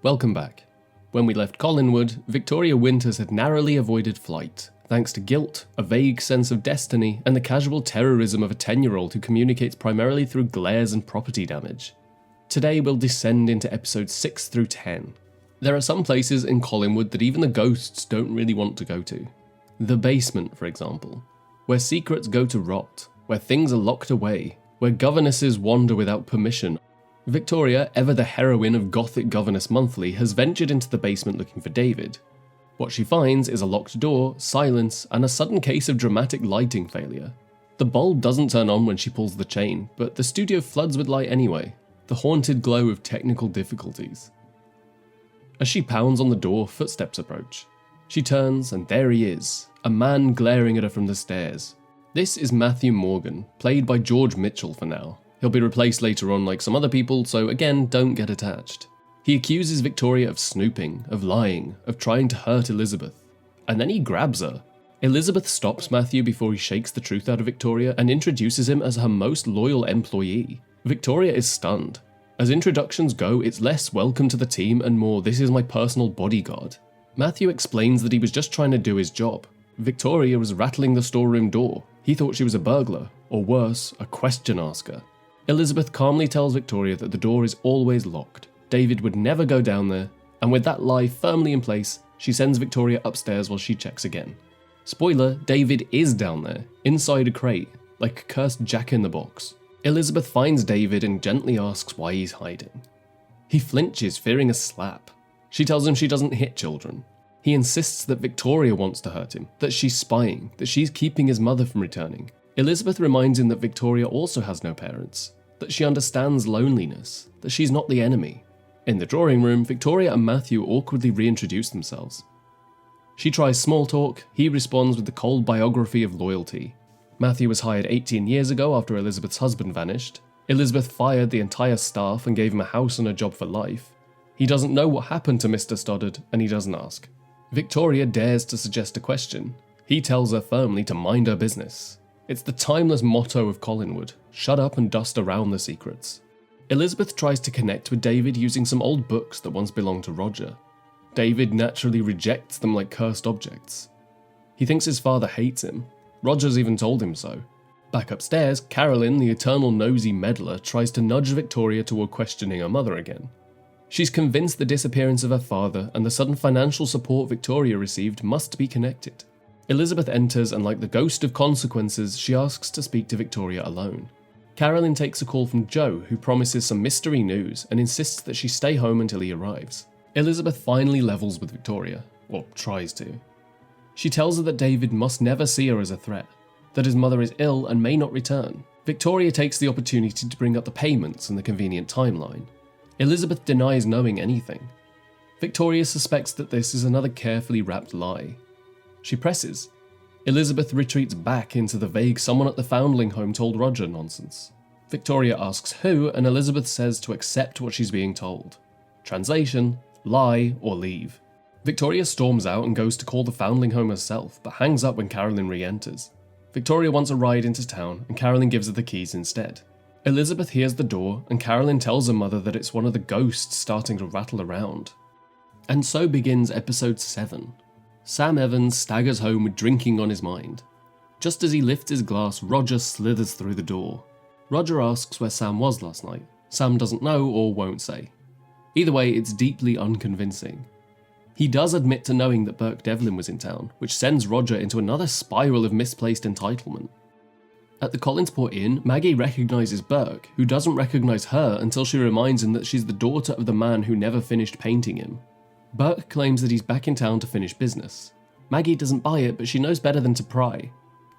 Welcome back. When we left Collinwood, Victoria Winters had narrowly avoided flight, thanks to guilt, a vague sense of destiny, and the casual terrorism of a 10-year-old who communicates primarily through glares and property damage. Today we'll descend into episodes 6 through 10. There are some places in Collinwood that even the ghosts don't really want to go to. The basement, for example, where secrets go to rot, where things are locked away, where governesses wander without permission. Victoria, ever the heroine of Gothic Governess Monthly, has ventured into the basement looking for David. What she finds is a locked door, silence, and a sudden case of dramatic lighting failure. The bulb doesn't turn on when she pulls the chain, but the studio floods with light anyway, the haunted glow of technical difficulties. As she pounds on the door, footsteps approach. She turns, and there he is, a man glaring at her from the stairs. This is Matthew Morgan, played by George Mitchell for now. He'll be replaced later on like some other people, so again, don't get attached. He accuses Victoria of snooping, of lying, of trying to hurt Elizabeth. And then he grabs her. Elizabeth stops Matthew before he shakes the truth out of Victoria and introduces him as her most loyal employee. Victoria is stunned. As introductions go, it's less welcome to the team and more this is my personal bodyguard. Matthew explains that he was just trying to do his job. Victoria was rattling the storeroom door. He thought she was a burglar, or worse, a question asker. Elizabeth calmly tells Victoria that the door is always locked. David would never go down there, and with that lie firmly in place, she sends Victoria upstairs while she checks again. Spoiler, David is down there, inside a crate, like a cursed jack-in-the-box. Elizabeth finds David and gently asks why he's hiding. He flinches, fearing a slap. She tells him she doesn't hit children. He insists that Victoria wants to hurt him, that she's spying, that she's keeping his mother from returning. Elizabeth reminds him that Victoria also has no parents, that she understands loneliness, that she's not the enemy. In the drawing room, Victoria and Matthew awkwardly reintroduce themselves. She tries small talk, he responds with the cold biography of loyalty. Matthew was hired 18 years ago after Elizabeth's husband vanished. Elizabeth fired the entire staff and gave him a house and a job for life. He doesn't know what happened to Mr. Stoddard, and he doesn't ask. Victoria dares to suggest a question. He tells her firmly to mind her business. It's the timeless motto of Collinwood, shut up and dust around the secrets. Elizabeth tries to connect with David using some old books that once belonged to Roger. David naturally rejects them like cursed objects. He thinks his father hates him. Roger's even told him so. Back upstairs, Carolyn, the eternal nosy meddler, tries to nudge Victoria toward questioning her mother again. She's convinced the disappearance of her father and the sudden financial support Victoria received must be connected. Elizabeth enters and, like the ghost of consequences, she asks to speak to Victoria alone. Carolyn takes a call from Joe, who promises some mystery news and insists that she stay home until he arrives. Elizabeth finally levels with Victoria, or tries to. She tells her that David must never see her as a threat, that his mother is ill and may not return. Victoria takes the opportunity to bring up the payments and the convenient timeline. Elizabeth denies knowing anything. Victoria suspects that this is another carefully wrapped lie. She presses. Elizabeth retreats back into the vague someone at the foundling home told Roger nonsense. Victoria asks who, and Elizabeth says to accept what she's being told. Translation, lie or leave. Victoria storms out and goes to call the foundling home herself, but hangs up when Carolyn re-enters. Victoria wants a ride into town, and Carolyn gives her the keys instead. Elizabeth hears the door, and Carolyn tells her mother that it's one of the ghosts starting to rattle around. And so begins episode 7. Sam Evans staggers home with drinking on his mind. Just as he lifts his glass, Roger slithers through the door. Roger asks where Sam was last night. Sam doesn't know or won't say. Either way, it's deeply unconvincing. He does admit to knowing that Burke Devlin was in town, which sends Roger into another spiral of misplaced entitlement. At the Collinsport Inn, Maggie recognises Burke, who doesn't recognise her until she reminds him that she's the daughter of the man who never finished painting him. Burke claims that he's back in town to finish business. Maggie doesn't buy it, but she knows better than to pry.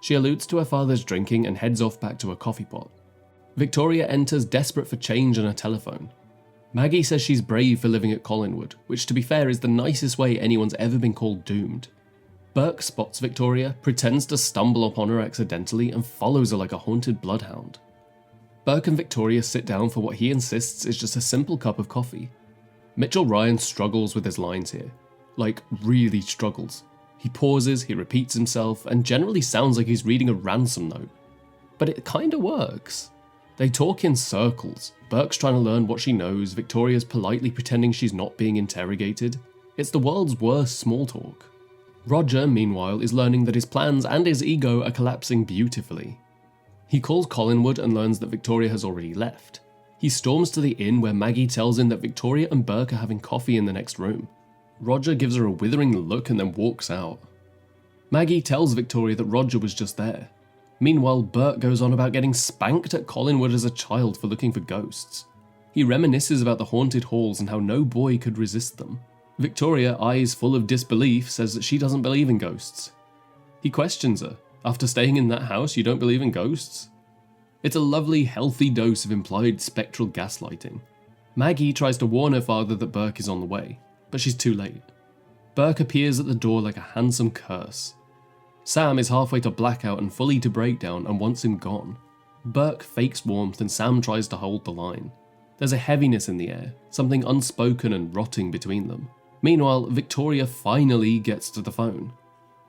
She alludes to her father's drinking and heads off back to her coffee pot. Victoria enters desperate for change on her telephone. Maggie says she's brave for living at Collinwood, which to be fair is the nicest way anyone's ever been called doomed. Burke spots Victoria, pretends to stumble upon her accidentally, and follows her like a haunted bloodhound. Burke and Victoria sit down for what he insists is just a simple cup of coffee. Mitchell Ryan struggles with his lines here. Like, really struggles. He pauses, he repeats himself, and generally sounds like he's reading a ransom note. But it kinda works. They talk in circles. Burke's trying to learn what she knows, Victoria's politely pretending she's not being interrogated. It's the world's worst small talk. Roger, meanwhile, is learning that his plans and his ego are collapsing beautifully. He calls Collinwood and learns that Victoria has already left. He storms to the inn where Maggie tells him that Victoria and Burke are having coffee in the next room. Roger gives her a withering look and then walks out. Maggie tells Victoria that Roger was just there. Meanwhile, Burke goes on about getting spanked at Collinwood as a child for looking for ghosts. He reminisces about the haunted halls and how no boy could resist them. Victoria, eyes full of disbelief, says that she doesn't believe in ghosts. He questions her. After staying in that house, you don't believe in ghosts? It's a lovely, healthy dose of implied spectral gaslighting. Maggie tries to warn her father that Burke is on the way, but she's too late. Burke appears at the door like a handsome curse. Sam is halfway to blackout and fully to breakdown and wants him gone. Burke fakes warmth and Sam tries to hold the line. There's a heaviness in the air, something unspoken and rotting between them. Meanwhile, Victoria finally gets to the phone.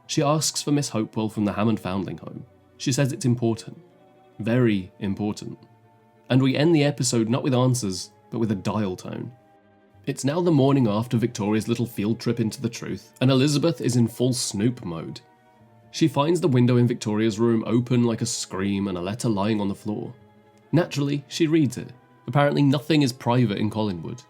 She asks for Miss Hopewell from the Hammond Foundling Home. She says it's important. Very important. And we end the episode not with answers, but with a dial tone. It's now the morning after Victoria's little field trip into the truth, and Elizabeth is in full Snoop mode. She finds the window in Victoria's room open like a scream and a letter lying on the floor. Naturally, she reads it. Apparently nothing is private in Collinwood.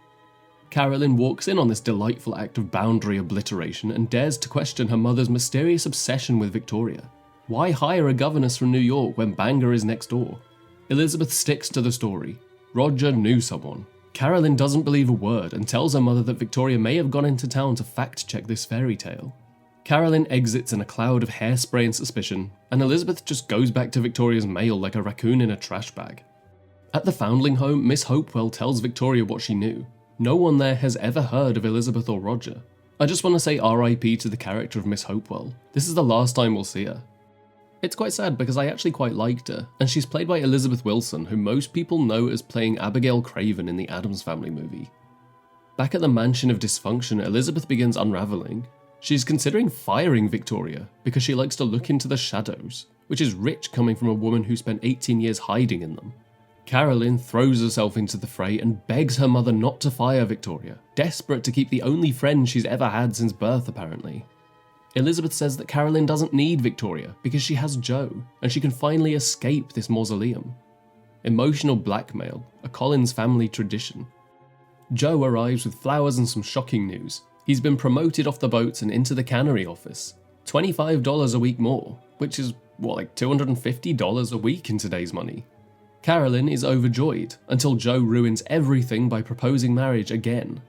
Carolyn walks in on this delightful act of boundary obliteration and dares to question her mother's mysterious obsession with Victoria. Why hire a governess from New York when Bangor is next door? Elizabeth sticks to the story. Roger knew someone. Carolyn doesn't believe a word and tells her mother that Victoria may have gone into town to fact-check this fairy tale. Carolyn exits in a cloud of hairspray and suspicion, and Elizabeth just goes back to Victoria's mail like a raccoon in a trash bag. At the Foundling Home, Miss Hopewell tells Victoria what she knew. No one there has ever heard of Elizabeth or Roger. I just want to say RIP to the character of Miss Hopewell. This is the last time we'll see her. It's quite sad because I actually quite liked her, and she's played by Elizabeth Wilson, who most people know as playing Abigail Craven in the Addams Family movie. Back at the Mansion of Dysfunction, Elizabeth begins unravelling. She's considering firing Victoria because she likes to look into the shadows, which is rich coming from a woman who spent 18 years hiding in them. Carolyn throws herself into the fray and begs her mother not to fire Victoria, desperate to keep the only friend she's ever had since birth apparently. Elizabeth says that Carolyn doesn't need Victoria because she has Joe, and she can finally escape this mausoleum. Emotional blackmail, a Collins family tradition. Joe arrives with flowers and some shocking news. He's been promoted off the boats and into the cannery office. $25 a week more, which is, like $250 a week in today's money. Carolyn is overjoyed, until Joe ruins everything by proposing marriage again.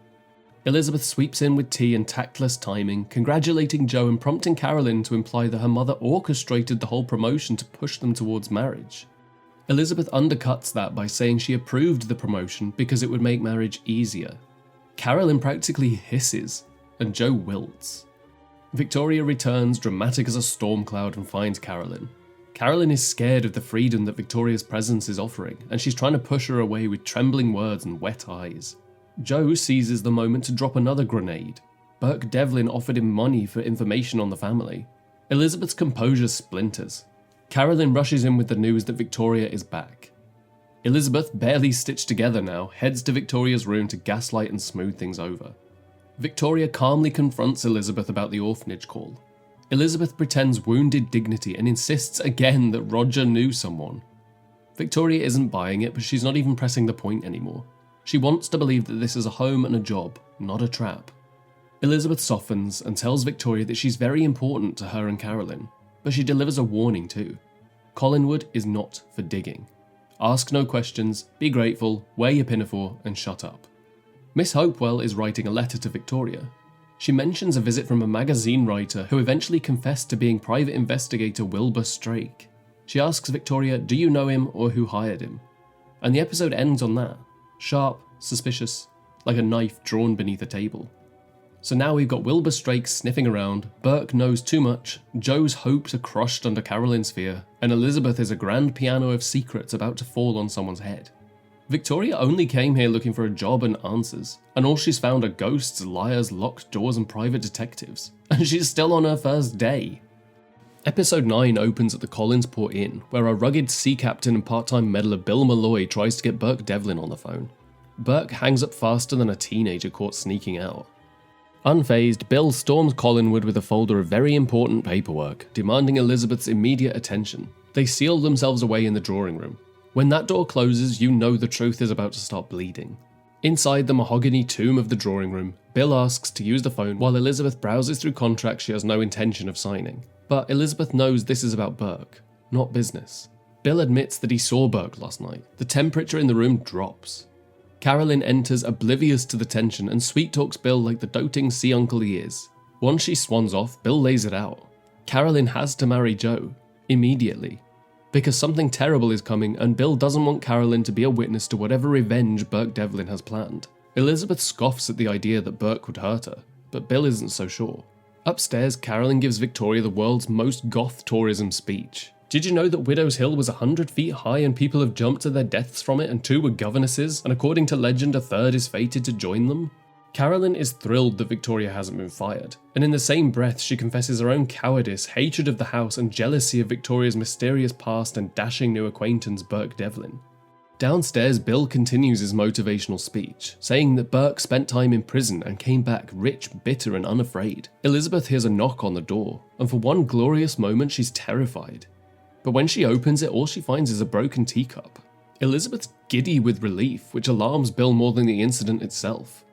Elizabeth sweeps in with tea and tactless timing, congratulating Joe and prompting Carolyn to imply that her mother orchestrated the whole promotion to push them towards marriage. Elizabeth undercuts that by saying she approved the promotion because it would make marriage easier. Carolyn practically hisses, and Joe wilts. Victoria returns, dramatic as a storm cloud, and finds Carolyn. Carolyn is scared of the freedom that Victoria's presence is offering, and she's trying to push her away with trembling words and wet eyes. Joe seizes the moment to drop another grenade. Burke Devlin offered him money for information on the family. Elizabeth's composure splinters. Carolyn rushes in with the news that Victoria is back. Elizabeth, barely stitched together now, heads to Victoria's room to gaslight and smooth things over. Victoria calmly confronts Elizabeth about the orphanage call. Elizabeth pretends wounded dignity and insists again that Roger knew someone. Victoria isn't buying it, but she's not even pressing the point anymore. She wants to believe that this is a home and a job, not a trap. Elizabeth softens and tells Victoria that she's very important to her and Carolyn, but she delivers a warning too. Collinwood is not for digging. Ask no questions, be grateful, wear your pinafore, and shut up. Miss Hopewell is writing a letter to Victoria. She mentions a visit from a magazine writer who eventually confessed to being private investigator Wilbur Strake. She asks Victoria, do you know him or who hired him? And the episode ends on that. Sharp, suspicious, like a knife drawn beneath a table. So now we've got Wilbur Strake sniffing around, Burke knows too much, Joe's hopes are crushed under Carolyn's fear, and Elizabeth is a grand piano of secrets about to fall on someone's head. Victoria only came here looking for a job and answers, and all she's found are ghosts, liars, locked doors, and private detectives. And she's still on her first day. Episode 9 opens at the Collinsport Inn, where a rugged sea captain and part-time meddler Bill Malloy tries to get Burke Devlin on the phone. Burke hangs up faster than a teenager caught sneaking out. Unfazed, Bill storms Collinwood with a folder of very important paperwork, demanding Elizabeth's immediate attention. They seal themselves away in the drawing room. When that door closes, you know the truth is about to start bleeding. Inside the mahogany tomb of the drawing room, Bill asks to use the phone while Elizabeth browses through contracts she has no intention of signing. But Elizabeth knows this is about Burke, not business. Bill admits that he saw Burke last night. The temperature in the room drops. Carolyn enters oblivious to the tension and sweet-talks Bill like the doting sea uncle he is. Once she swans off, Bill lays it out. Carolyn has to marry Joe, immediately. Because something terrible is coming and Bill doesn't want Carolyn to be a witness to whatever revenge Burke Devlin has planned. Elizabeth scoffs at the idea that Burke would hurt her, but Bill isn't so sure. Upstairs, Carolyn gives Victoria the world's most goth tourism speech. Did you know that Widow's Hill was 100 feet high and people have jumped to their deaths from it and 2 were governesses, and according to legend a 3rd is fated to join them? Carolyn is thrilled that Victoria hasn't been fired, and in the same breath she confesses her own cowardice, hatred of the house and jealousy of Victoria's mysterious past and dashing new acquaintance Burke Devlin. Downstairs, Bill continues his motivational speech, saying that Burke spent time in prison and came back rich, bitter and unafraid. Elizabeth hears a knock on the door, and for one glorious moment she's terrified. But when she opens it, all she finds is a broken teacup. Elizabeth's giddy with relief, which alarms Bill more than the incident itself.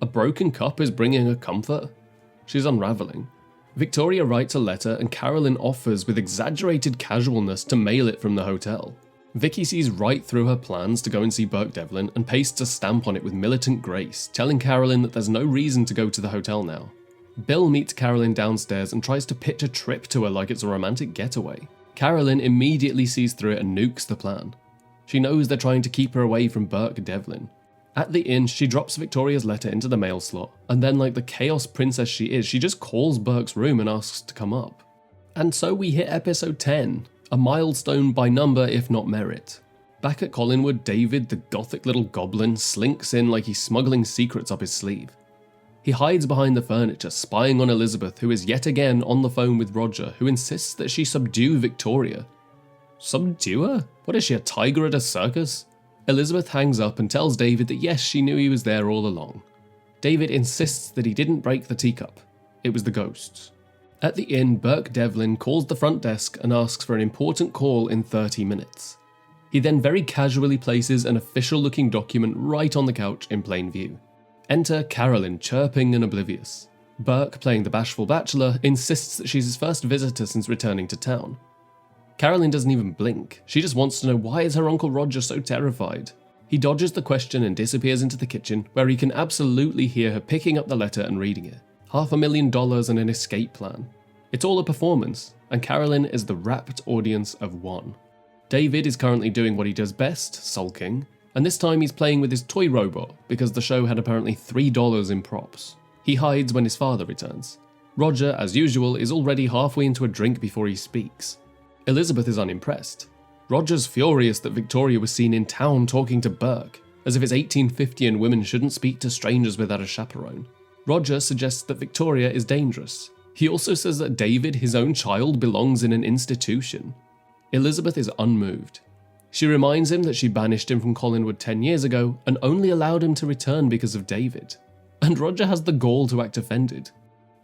A broken cup is bringing her comfort? She's unraveling. Victoria writes a letter and Carolyn offers with exaggerated casualness to mail it from the hotel. Vicky sees right through her plans to go and see Burke Devlin and pastes a stamp on it with militant grace, telling Carolyn that there's no reason to go to the hotel now. Bill meets Carolyn downstairs and tries to pitch a trip to her like it's a romantic getaway. Carolyn immediately sees through it and nukes the plan. She knows they're trying to keep her away from Burke Devlin. At the inn, she drops Victoria's letter into the mail slot, and then like the chaos princess she is, she just calls Burke's room and asks to come up. And so we hit episode 10, a milestone by number if not merit. Back at Collinwood, David, the gothic little goblin, slinks in like he's smuggling secrets up his sleeve. He hides behind the furniture, spying on Elizabeth, who is yet again on the phone with Roger, who insists that she subdue Victoria. Subdue her? What is she, a tiger at a circus? Elizabeth hangs up and tells David that yes, she knew he was there all along. David insists that he didn't break the teacup. It was the ghosts. At the inn, Burke Devlin calls the front desk and asks for an important call in 30 minutes. He then very casually places an official-looking document right on the couch in plain view. Enter Carolyn, chirping and oblivious. Burke, playing the bashful bachelor, insists that she's his first visitor since returning to town. Carolyn doesn't even blink. She just wants to know why is her Uncle Roger so terrified. He dodges the question and disappears into the kitchen, where he can absolutely hear her picking up the letter and reading it. $500,000 and an escape plan. It's all a performance, and Carolyn is the rapt audience of one. David is currently doing what he does best, sulking, and this time he's playing with his toy robot because the show had apparently $3 in props. He hides when his father returns. Roger, as usual, is already halfway into a drink before he speaks. Elizabeth is unimpressed. Roger's furious that Victoria was seen in town talking to Burke, as if it's 1850 and women shouldn't speak to strangers without a chaperone. Roger suggests that Victoria is dangerous. He also says that David, his own child, belongs in an institution. Elizabeth is unmoved. She reminds him that she banished him from Collinwood 10 years ago and only allowed him to return because of David. And Roger has the gall to act offended.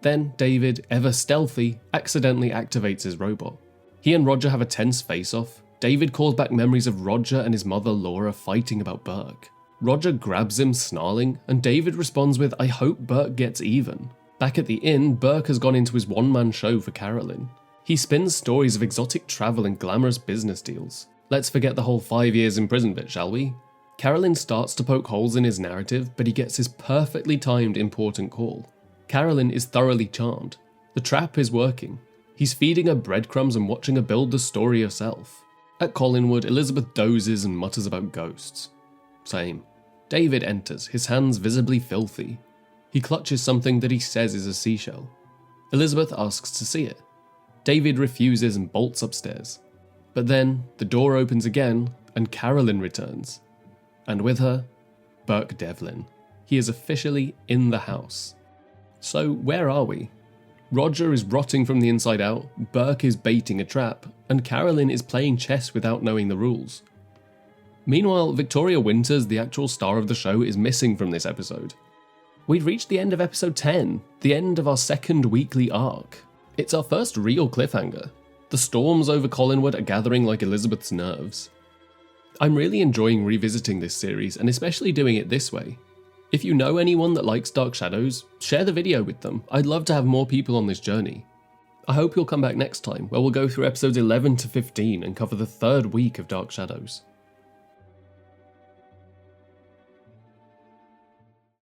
Then David, ever stealthy, accidentally activates his robot. He and Roger have a tense face-off. David calls back memories of Roger and his mother Laura fighting about Burke. Roger grabs him, snarling, and David responds with, "I hope Burke gets even." Back at the inn, Burke has gone into his one-man show for Carolyn. He spins stories of exotic travel and glamorous business deals. Let's forget the whole 5 years in prison bit, shall we? Carolyn starts to poke holes in his narrative, but he gets his perfectly timed important call. Carolyn is thoroughly charmed. The trap is working. He's feeding her breadcrumbs and watching her build the story herself. At Collinwood, Elizabeth dozes and mutters about ghosts. Same. David enters, his hands visibly filthy. He clutches something that he says is a seashell. Elizabeth asks to see it. David refuses and bolts upstairs. But then, the door opens again, and Carolyn returns. And with her, Burke Devlin. He is officially in the house. So where are we? Roger is rotting from the inside out, Burke is baiting a trap, and Carolyn is playing chess without knowing the rules. Meanwhile, Victoria Winters, the actual star of the show, is missing from this episode. We'd reached the end of episode 10, the end of our second weekly arc. It's our first real cliffhanger. The storms over Collinwood are gathering like Elizabeth's nerves. I'm really enjoying revisiting this series, and especially doing it this way. If you know anyone that likes Dark Shadows, share the video with them. I'd love to have more people on this journey. I hope you'll come back next time, where we'll go through episodes 11 to 15 and cover the third week of Dark Shadows.